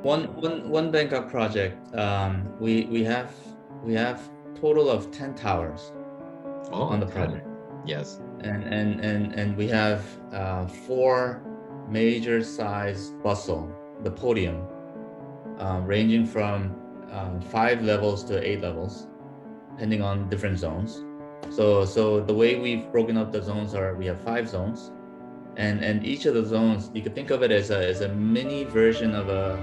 One Bangkok project. We have total of 10 towers on Oh, the 10. project, Yes. and we have four major size bustle, the podium, ranging from 5 levels to 8 levels, depending on different zones. So the way we've broken up the zones are we have 5 zones, and each of the zones you could think of it as a mini version of a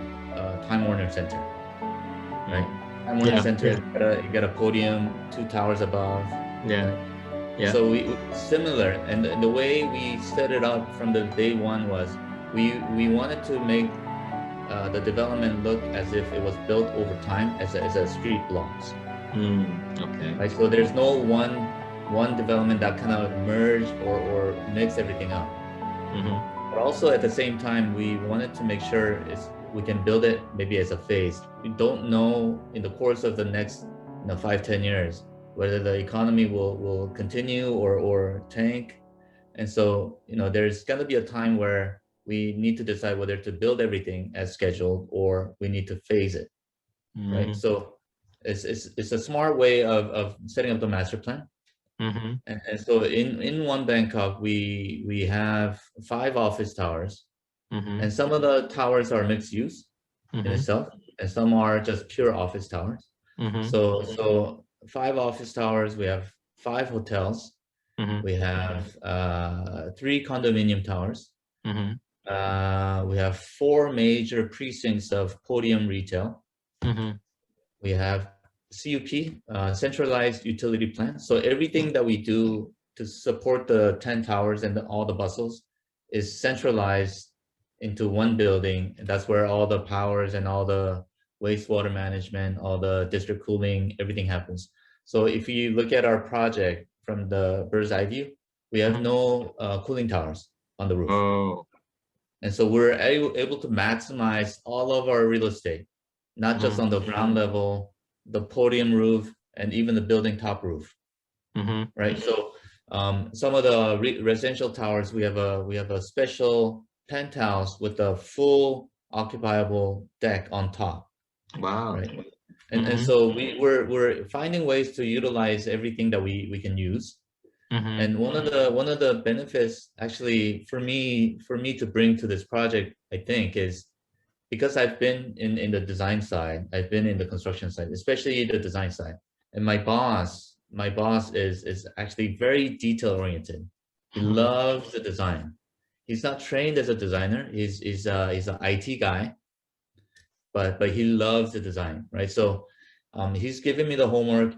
Time Warner Center, Mm. right? Time Warner Yeah, Center yeah, you got a podium, 2 towers above, yeah, right? yeah. So we similar, and the way we set it up from the day one was we wanted to make the development look as if it was built over time as a street blocks, Okay. right? So there's no one development that kind of merge or mix everything up. Mm-hmm. But also at the same time, we wanted to make sure we can build it maybe as a phase. We don't know in the course of the next 5-10 years whether the economy will continue or tank. And so there's going to be a time where we need to decide whether to build everything as scheduled or we need to phase it, right? Mm-hmm. So it's a smart way of setting up the master plan. Mm-hmm. And so in One Bangkok, we have 5 office towers, Mm-hmm. and some of the towers are mixed use in Mm-hmm. itself, and some are just pure office towers. Mm-hmm. So 5 office towers, we have 5 hotels, Mm-hmm. we have 3 condominium towers, Mm-hmm. we have 4 major precincts of podium retail, Mm-hmm. we have CUP, centralized utility plant. So everything that we do to support the 10 towers and all the bustles is centralized into one building. And that's where all the powers and all the wastewater management, all the district cooling, everything happens. So if you look at our project from the bird's eye view, we have Mm-hmm. no cooling towers on the roof. Oh. And so we're able to maximize all of our real estate, not just Mm-hmm. on the ground level, the podium roof, and even the building top roof, Mm-hmm. right? So some of the residential towers, we have a special penthouse with a full occupiable deck on top, Wow. right? And Mm-hmm. so we're finding ways to utilize everything that we can use. Mm-hmm. And one of the benefits actually for me to bring to this project, I think, is because I've been in the design side, I've been in the construction side, especially the design side. And my boss is actually very detail oriented. He Mm-hmm. loves the design. He's not trained as a designer. He's an IT guy, but he loves the design, right? So he's giving me the homework.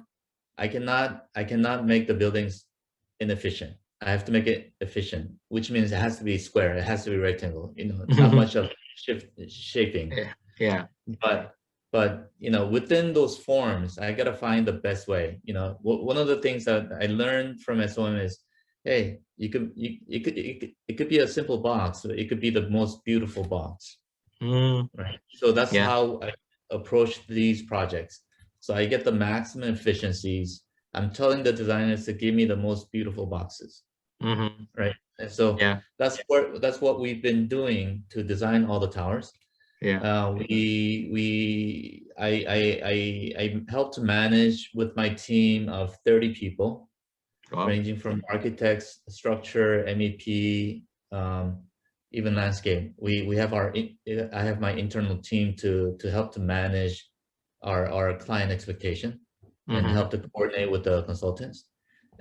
I cannot make the buildings inefficient. I have to make it efficient, which means it has to be square. It has to be rectangle. Not much of shaping. Yeah. Yeah. But within those forms, I gotta find the best way. One of the things that I learned from SOM is, hey, it could be a simple box, but it could be the most beautiful box, Mm. right? So that's Yeah. how I approach these projects. So I get the maximum efficiencies. I'm telling the designers to give me the most beautiful boxes, Mm-hmm. right? And so Yeah. that's what we've been doing to design all the towers. Yeah. I helped to manage with my team of 30 people, Wow. ranging from architects, structure, MEP, even landscape. I have my internal team to help to manage our client expectation and Mm-hmm. help to coordinate with the consultants.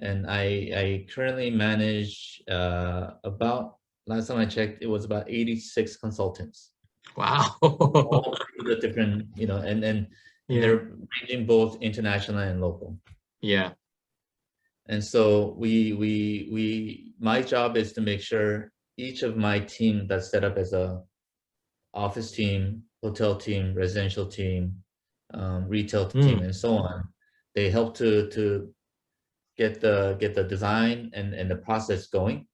And I currently manage about, last time I checked, it was about 86 consultants, Wow. all through the different, and Yeah. they're ranging both international and local. Yeah. And so my job is to make sure each of my team that's set up as a office team, hotel team, residential team, retail team, Mm. and so on, they help to get the design and the process going,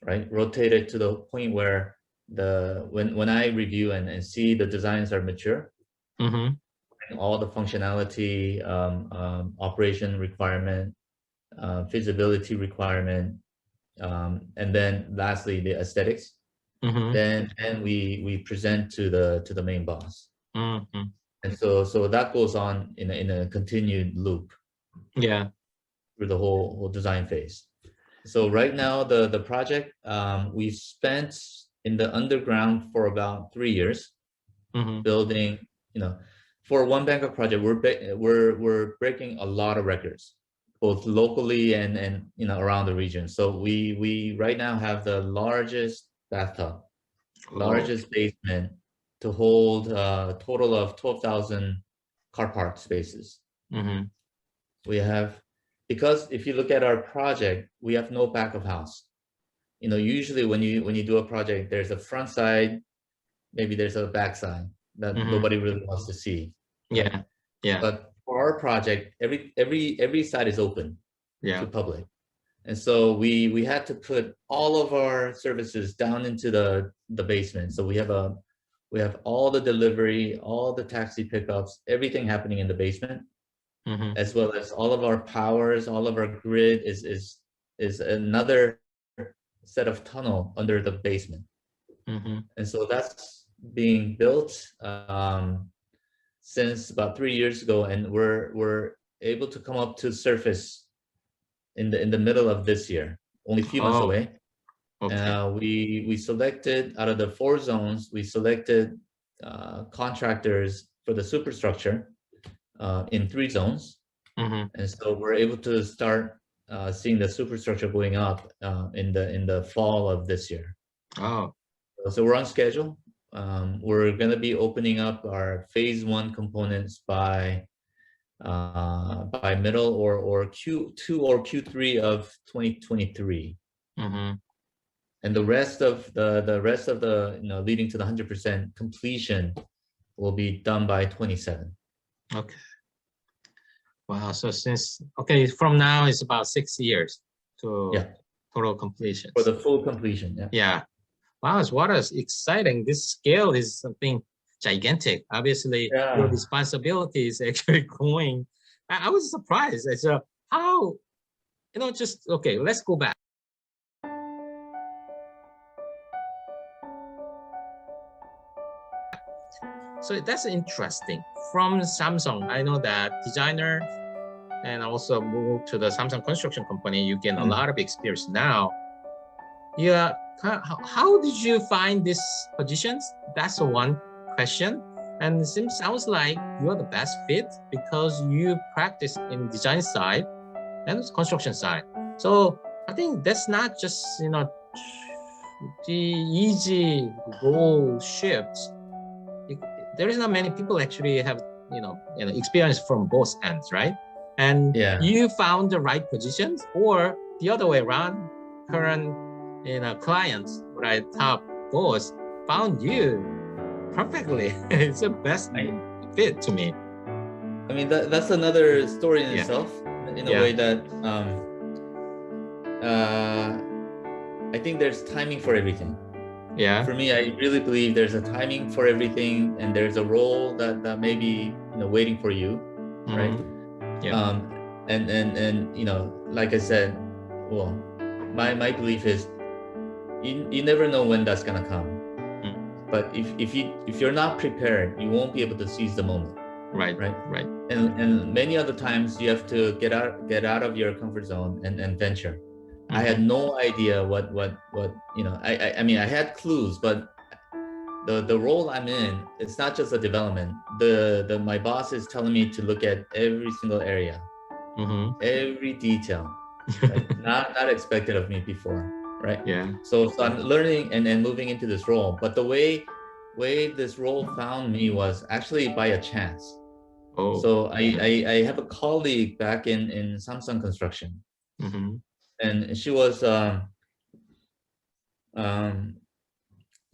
right? Rotate it to the point where when I review and see the designs are mature, Mm-hmm. all the functionality, operation requirement, feasibility requirement, and then lastly the aesthetics. then we present to the main boss. Mm-hmm. And so that goes on in a continued loop. Yeah. Through the whole design phase. So right now the project we've spent in the underground for about 3 years building. For one Bangkok project, we're breaking a lot of records, both locally and around the region. So we right now have the largest bathtub, largest basement to hold a total of 12,000 car park spaces. We have, because if you look at our project, we have no back of house. Usually when you do a project, there's a front side, maybe there's a back side that nobody really wants to see. Yeah. Right? Yeah. But for our project, every side is open to public. And so we had to put all of our services down into the basement. So we have all the delivery, all the taxi pickups, everything happening in the basement. As well as all of our powers, all of our grid is another set of tunnel under the basement. And so that's being built since about 3 years ago, and we're able to come up to surface in the middle of this year, only a few months away. We selected, out of the 4 zones, we selected contractors for the superstructure in 3 zones. And so we're able to start seeing the superstructure going up in the fall of this year. So we're on schedule. We're going to be opening up our phase 1 components by middle or Q2 or Q3 of 2023. And the rest of the leading to the 100% completion will be done by 27. Okay. Wow. So from now it's about 6 years to total completion. For the full completion. Yeah. Yeah. Wow. What is exciting. This scale is something gigantic. Obviously, your responsibility is actually growing. I was surprised. So how, let's go back. So that's interesting. From Samsung, I know that designer and also move to the Samsung construction company, you gain a lot of experience now. Yeah. How did you find these positions? That's one question. And it sounds like you're the best fit because you practice in design side and construction side. So I think that's not just, the easy role shifts. There is not many people actually have, experience from both ends, right? And you found the right positions, or the other way around, current clients, right, top boss found you perfectly. It's the best fit to me. I mean, that's another story in itself, in a way that I think there's timing for everything. Yeah. For me, I really believe there's a timing for everything, and there's a role that may be waiting for you, right? Yeah. And like I said, well, my belief is you never know when that's gonna come. But if you're not prepared, you won't be able to seize the moment. Right. And many other times you have to get out of your comfort zone and venture. I had no idea what I mean, I had clues, but the role I'm in, it's not just a development. My boss is telling me to look at every single area, every detail, like not expected of me before, right? Yeah. So I'm learning and moving into this role, but the way this role found me was actually by a chance. So I have a colleague back in Samsung Construction, and she was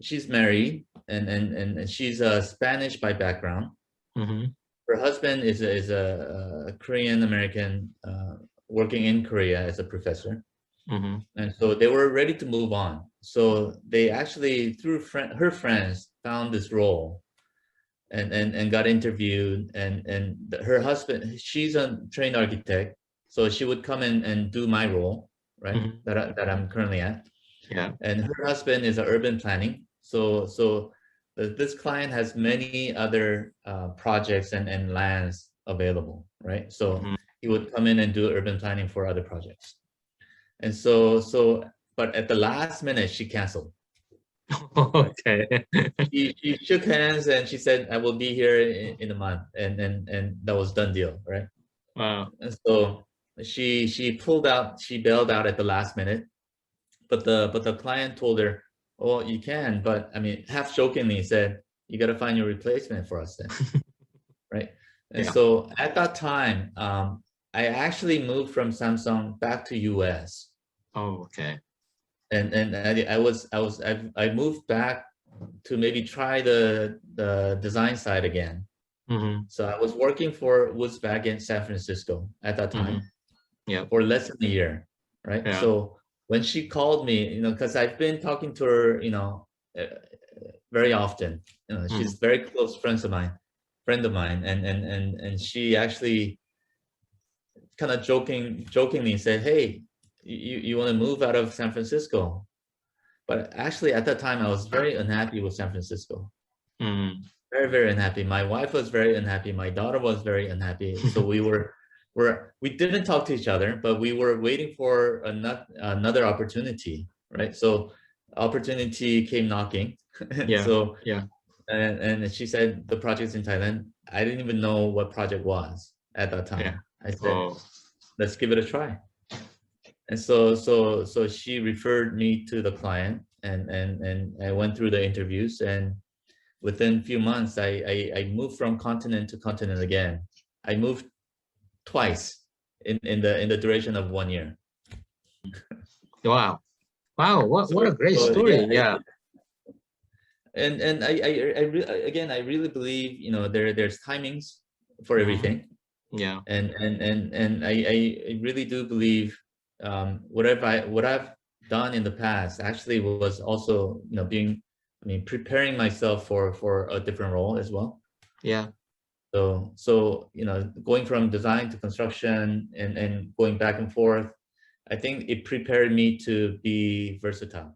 she's married and she's Spanish by background. Her husband is a Korean American working in Korea as a professor. And so they were ready to move on. So they actually, through her friends, found this role and got interviewed. And her husband, she's a trained architect, so she would come in and do my role, right? That I'm currently at. Yeah. and her husband is an urban planning. This client has many other projects and lands available, right? So Mhm. he would come in and do urban planning for other projects. And but at the last minute, she canceled. Okay. She shook hands and she said, "I will be here in a month," and that was done deal, right? Wow. And so she pulled out, she bailed out at the last minute, but the client told her, "Oh, you can, but I mean," half jokingly said, "You got to find your replacement for us then," right? And Yeah. so at that time, I actually moved from Samsung back to US, Oh, okay. and I moved back to maybe try the design side again. Mm-hmm. So I was working for Woods back in San Francisco at that Mm-hmm. time Yeah. for less than a year, right? Yeah. So when she called me, because I've been talking to her, very often. Mm-hmm. She's very close friend of mine, and she actually kind of jokingly said, "Hey, you want to move out of San Francisco?" But actually, at that time, I was very unhappy with San Francisco. Mm-hmm. Very, very unhappy. My wife was very unhappy. My daughter was very unhappy. So we didn't talk to each other, but we were waiting for another opportunity, right? So opportunity came knocking. Yeah. So Yeah. and she said the project's in Thailand. I didn't even know what project was at that Yeah. time. I said, Oh. let's give it a try. And so she referred me to the client, and I went through the interviews, and within a few months, I moved from continent to continent again. I moved twice in the duration of 1 year. Wow. Wow. What a great So yeah, story. Yeah. and again, I really believe there's timings for Mm-hmm. everything, Yeah. and I really do believe what I've done in the past actually was also preparing myself for a different role as well. Yeah. So going from design to construction and going back and forth, I think it prepared me to be versatile.